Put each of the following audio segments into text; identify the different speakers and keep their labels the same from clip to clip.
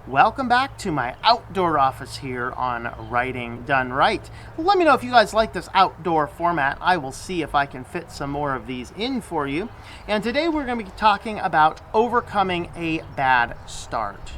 Speaker 1: Welcome back to my outdoor office here on Writing Done Right. Let me know if you guys like this outdoor format. I will see if I can fit some more of these in for you. And today we're going to be talking about overcoming a bad start.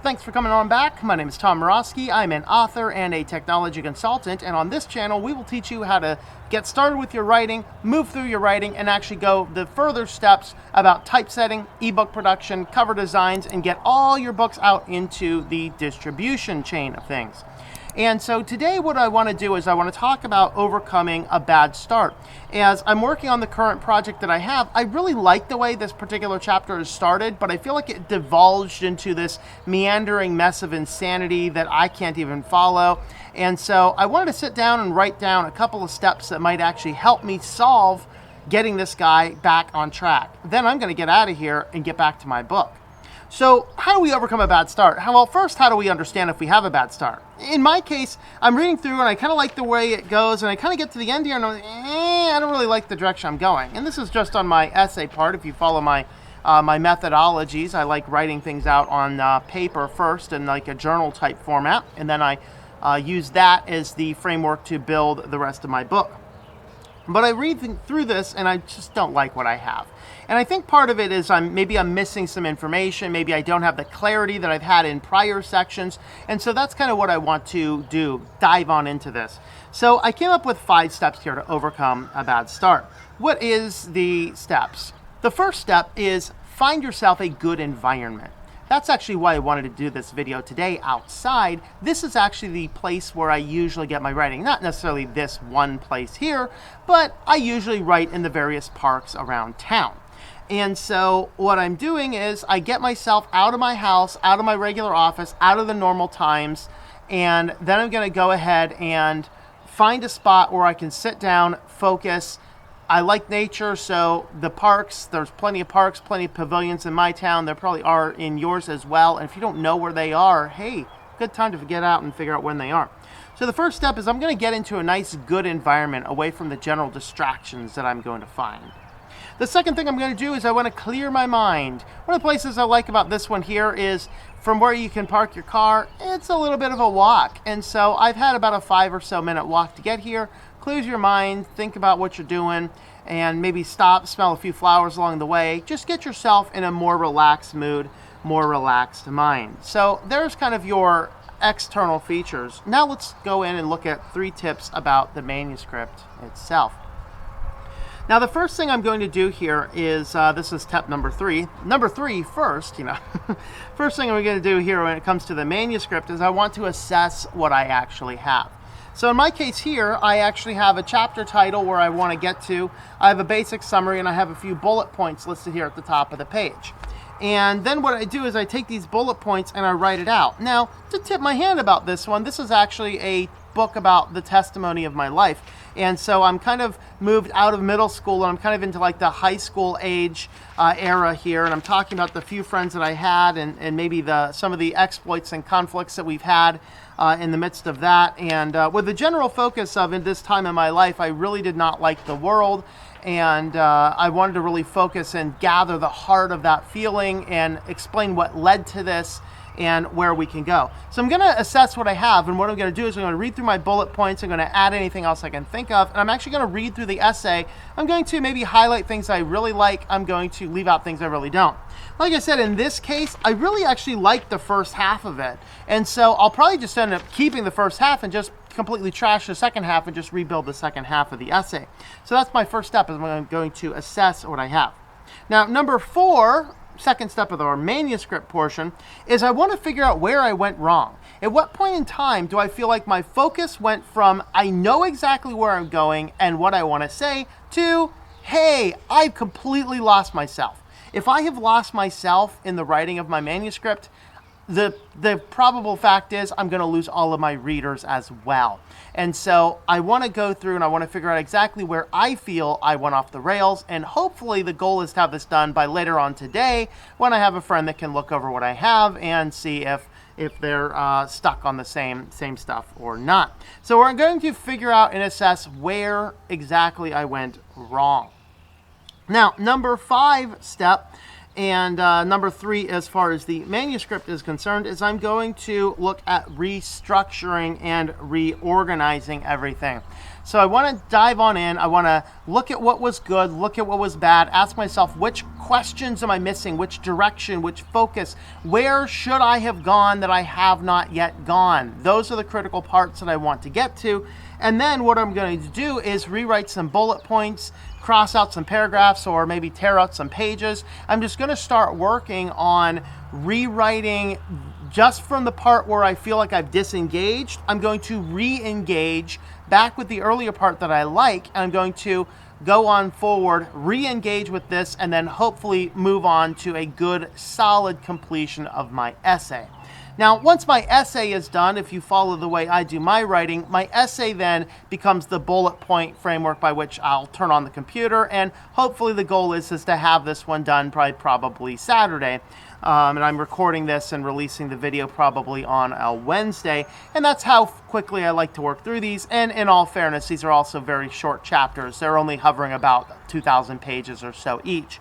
Speaker 1: Thanks for coming on back. My name is Tom Murosky. I'm an author and a technology consultant, and on this channel we will teach you how to get started with your writing, move through your writing, and actually go the further steps about typesetting, ebook production, cover designs, and get all your books out into the distribution chain of things. And so today what I want to do is I want to talk about overcoming a bad start. As I'm working on the current project that I have, I really like the way this particular chapter is started, but I feel like it divulged into this meandering mess of insanity that I can't even follow. And so I wanted to sit down and write down a couple of steps that might actually help me solve getting this guy back on track. Then I'm going to get out of here and get back to my book. So how do we overcome a bad start? Well, first, how do we understand if we have a bad start? In my case, I'm reading through and I kind of like the way it goes, and I kind of get to the end here and I'm like, I don't really like the direction I'm going. And this is just on my essay part. If you follow my methodologies, I like writing things out on paper first in like a journal type format, and then I use that as the framework to build the rest of my book. But I read through this and I just don't like what I have. And I think part of it is maybe I'm missing some information, maybe I don't have the clarity that I've had in prior sections, and so that's kind of what I want to do, dive on into this. So I came up with 5 steps here to overcome a bad start. What is the steps? The first step is find yourself a good environment. That's actually why I wanted to do this video today outside. This is actually the place where I usually get my writing. Not necessarily this one place here, but I usually write in the various parks around town. And so what I'm doing is I get myself out of my house, out of my regular office, out of the normal times, and then I'm gonna go ahead and find a spot where I can sit down, focus. I like nature, so the parks, there's plenty of parks, plenty of pavilions in my town. There probably are in yours as well. And if you don't know where they are, hey, good time to get out and figure out when they are. So the first step is I'm going to get into a nice, good environment away from the general distractions that I'm going to find. The second thing I'm going to do is I want to clear my mind. One of the places I like about this one here is from where you can park your car, it's a little bit of a walk. And so I've had about a 5 or so minute walk to get here. Clears your mind, think about what you're doing, and maybe stop, smell a few flowers along the way. Just get yourself in a more relaxed mood, more relaxed mind. So there's kind of your external features. Now let's go in and look at 3 tips about the manuscript itself. Now the first thing I'm going to do here is, this is step number 3. Number 3 first, first thing I'm going to do here when it comes to the manuscript is I want to assess what I actually have. So in my case here, I actually have a chapter title where I want to get to. I have a basic summary and I have a few bullet points listed here at the top of the page. And then what I do is I take these bullet points and I write it out. Now, to tip my hand about this one, this is actually a book about the testimony of my life. And so I'm kind of moved out of middle school and I'm kind of into like the high school age era here. And I'm talking about the few friends that I had and maybe some of the exploits and conflicts that we've had in the midst of that. And with the general focus of in this time in my life, I really did not like the world. And I wanted to really focus and gather the heart of that feeling and explain what led to this and where we can go. So I'm going to assess what I have, and what I'm going to do is I'm going to read through my bullet points. I'm going to add anything else I can think of, and I'm actually going to read through the essay. I'm going to maybe highlight things I really like. I'm going to leave out things I really don't. Like I said, in this case, I really actually like the first half of it, and so I'll probably just end up keeping the first half and just completely trash the second half and just rebuild the second half of the essay. So that's my first step, is I'm going to assess what I have. Now, number 4, second step of our manuscript portion, is I want to figure out where I went wrong. At what point in time do I feel like my focus went from I know exactly where I'm going and what I want to say to, hey, I've completely lost myself. If I have lost myself in the writing of my manuscript, the probable fact is I'm going to lose all of my readers as well. And so I want to go through and I want to figure out exactly where I feel I went off the rails. And hopefully the goal is to have this done by later on today when I have a friend that can look over what I have and see if if they're stuck on the same stuff or not. So we're going to figure out and assess where exactly I went wrong. Now, number 5 step, and number 3 as far as the manuscript is concerned, is I'm going to look at restructuring and reorganizing everything. So I want to dive on in. I want to look at what was good, look at what was bad, ask myself which questions am I missing, which direction, which focus, where should I have gone that I have not yet gone. Those are the critical parts that I want to get to. And then what I'm going to do is rewrite some bullet points, cross out some paragraphs, or maybe tear out some pages. I'm just going to start working on rewriting just from the part where I feel like I've disengaged. I'm going to re-engage back with the earlier part that I like, and I'm going to go on forward, re-engage with this, and then hopefully move on to a good, solid completion of my essay. Now, once my essay is done, if you follow the way I do my writing, my essay then becomes the bullet point framework by which I'll turn on the computer, and hopefully the goal is to have this one done probably Saturday. And I'm recording this and releasing the video probably on a Wednesday, and that's how quickly I like to work through these. And in all fairness, these are also very short chapters. They're only hovering about 2,000 pages or so each.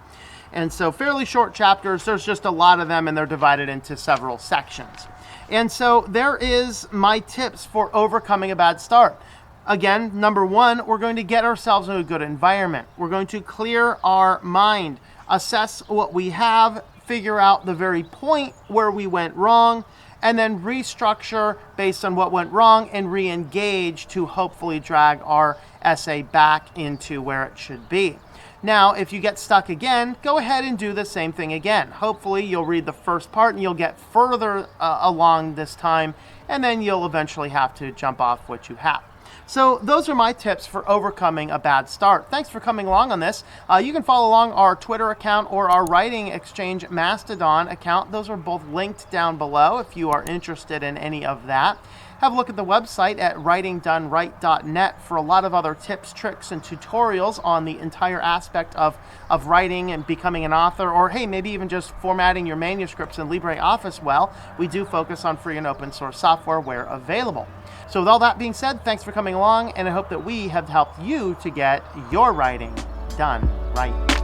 Speaker 1: And so fairly short chapters, there's just a lot of them, and they're divided into several sections. And so there is my tips for overcoming a bad start. Again, number 1, we're going to get ourselves in a good environment. We're going to clear our mind, assess what we have, figure out the very point where we went wrong, and then restructure based on what went wrong and re-engage to hopefully drag our essay back into where it should be. Now, if you get stuck again, go ahead and do the same thing again. Hopefully, you'll read the first part and you'll get further along this time, and then you'll eventually have to jump off what you have. So those are my tips for overcoming a bad start. Thanks for coming along on this. You can follow along our Twitter account or our Writing Exchange Mastodon account. Those are both linked down below if you are interested in any of that. Have a look at the website at WritingDoneRight.net for a lot of other tips, tricks, and tutorials on the entire aspect of writing and becoming an author, or hey, maybe even just formatting your manuscripts in LibreOffice well. We do focus on free and open source software where available. So with all that being said, thanks for coming along, and I hope that we have helped you to get your writing done right.